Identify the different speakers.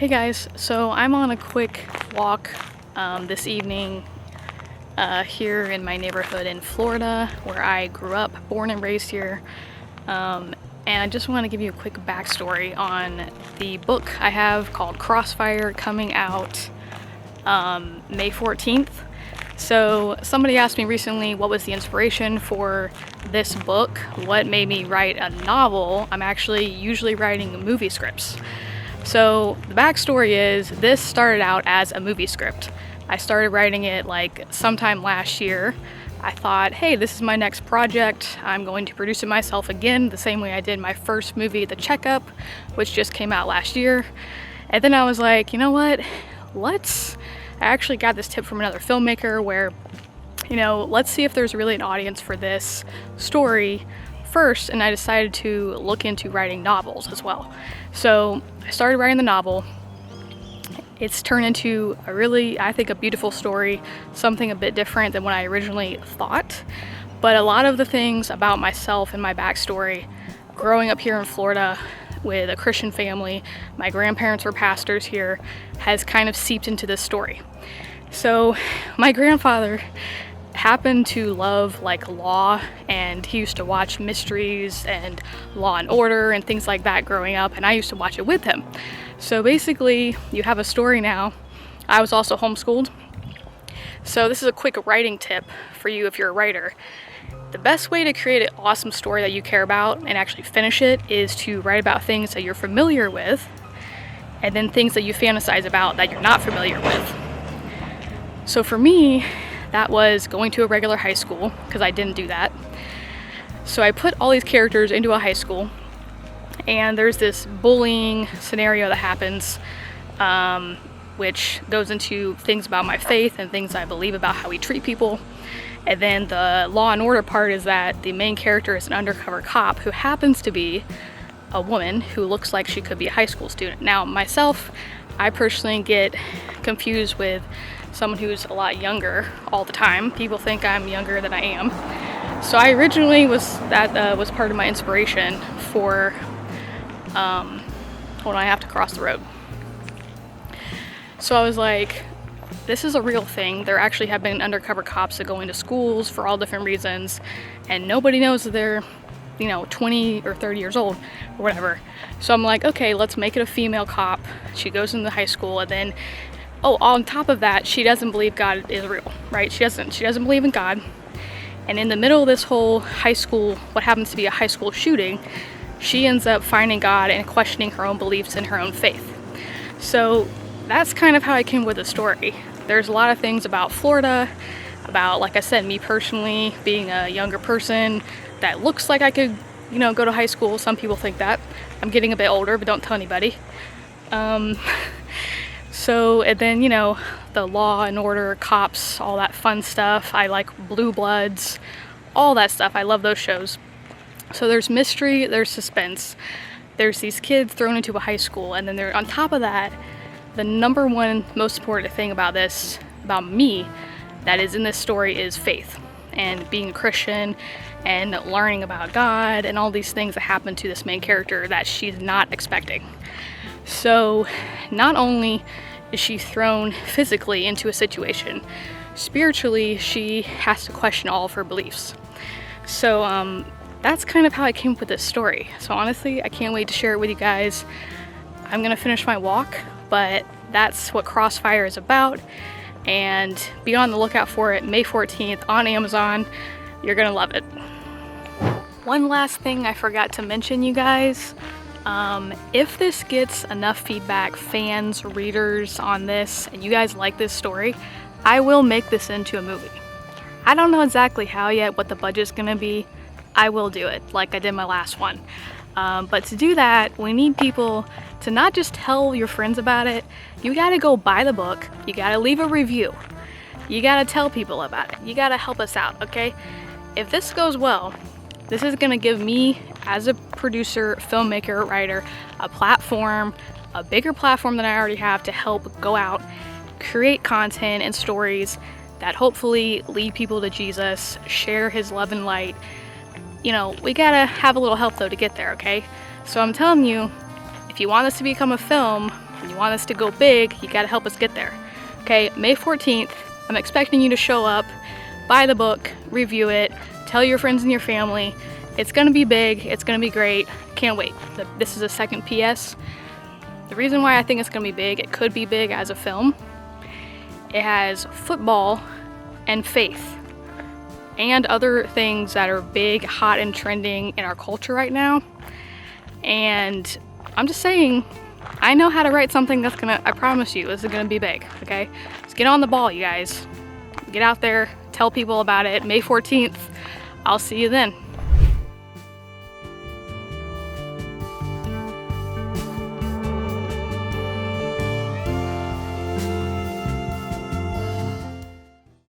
Speaker 1: Hey guys, so I'm on a quick walk this evening here in my neighborhood in Florida, where I grew up, born and raised here. And I just want to give you a quick backstory on the book I have called Crossfire, coming out May 14th. So somebody asked me recently what was the inspiration for this book, what made me write a novel. I'm actually usually writing movie scripts. So the backstory is this started out as a movie script. I started writing it like sometime last year. I thought, hey, this is my next project. I'm going to produce it myself again, the same way I did my first movie, The Checkup, which just came out last year. And then I was like, you know what? I actually got this tip from another filmmaker where, let's see if there's really an audience for this story first, and I decided to look into writing novels as well. So I started writing the novel. It's turned into I think a beautiful story, something a bit different than what I originally thought. But a lot of the things about myself and my backstory, growing up here in Florida with a Christian family, my grandparents were pastors here, has kind of seeped into this story. So my grandfather happened to love law, and he used to watch mysteries and Law and Order and things like that growing up, and I used to watch it with him. So basically you have a story now. I was also homeschooled, so this is a quick writing tip for you if you're a writer. The best way to create an awesome story that you care about and actually finish it is to write about things that you're familiar with, and then things that you fantasize about that you're not familiar with. So for me, that was going to a regular high school, because I didn't do that. So I put all these characters into a high school, and there's this bullying scenario that happens, which goes into things about my faith and things I believe about how we treat people. And then the Law and Order part is that the main character is an undercover cop who happens to be a woman who looks like she could be a high school student. Now myself, I personally get confused with someone who's a lot younger all the time. People think I'm younger than I am. So I originally was part of my inspiration for hold on, I have to cross the road. So I was like, this is a real thing. There actually have been undercover cops that go into schools for all different reasons, and nobody knows that they're 20 or 30 years old or whatever. So I'm like, okay, let's make it a female cop. She goes into high school, and then on top of that, she doesn't believe God is real, right? She doesn't believe in God. And in the middle of this whole high school, what happens to be a high school shooting, she ends up finding God and questioning her own beliefs and her own faith. So that's kind of how I came with the story. There's a lot of things about Florida, about, like I said, me personally being a younger person that looks like I could, go to high school. Some people think that. I'm getting a bit older, but don't tell anybody. So, and then, the Law and Order, cops, all that fun stuff. I like Blue Bloods, all that stuff. I love those shows. So there's mystery, there's suspense. There's these kids thrown into a high school, and then on top of that, the number one most important thing about me, that is in this story is faith and being a Christian and learning about God and all these things that happen to this main character that she's not expecting. So not only is she thrown physically into a situation, spiritually she has to question all of her beliefs. So that's kind of how I came up with this story. So honestly, I can't wait to share it with you guys. I'm gonna finish my walk, but that's what Crossfire is about, and be on the lookout for it May 14th on Amazon. You're gonna love it. One last thing I forgot to mention, you guys. If this gets enough feedback, fans, readers on this, and you guys like this story, I will make this into a movie. I don't know exactly how yet, what the budget's gonna be. I will do it like I did my last one. But to do that, we need people to not just tell your friends about it. You gotta go buy the book. You gotta leave a review. You gotta tell people about it. You gotta help us out, okay? If this goes well, this is gonna give me, as a producer, filmmaker, writer, a platform, a bigger platform than I already have, to help go out, create content and stories that hopefully lead people to Jesus, share his love and light. We gotta have a little help though to get there, okay? So I'm telling you, if you want this to become a film, and you want us to go big, you gotta help us get there. Okay, May 14th, I'm expecting you to show up, buy the book, review it, tell your friends and your family. It's gonna be big, it's gonna be great, can't wait. This is a second PS. The reason why I think it's gonna be big, it could be big as a film. It has football and faith and other things that are big, hot, and trending in our culture right now. And I'm just saying, I know how to write something that's gonna, I promise you, this is gonna be big, okay? Just get on the ball, you guys. Get out there, tell people about it. May 14th, I'll see you then.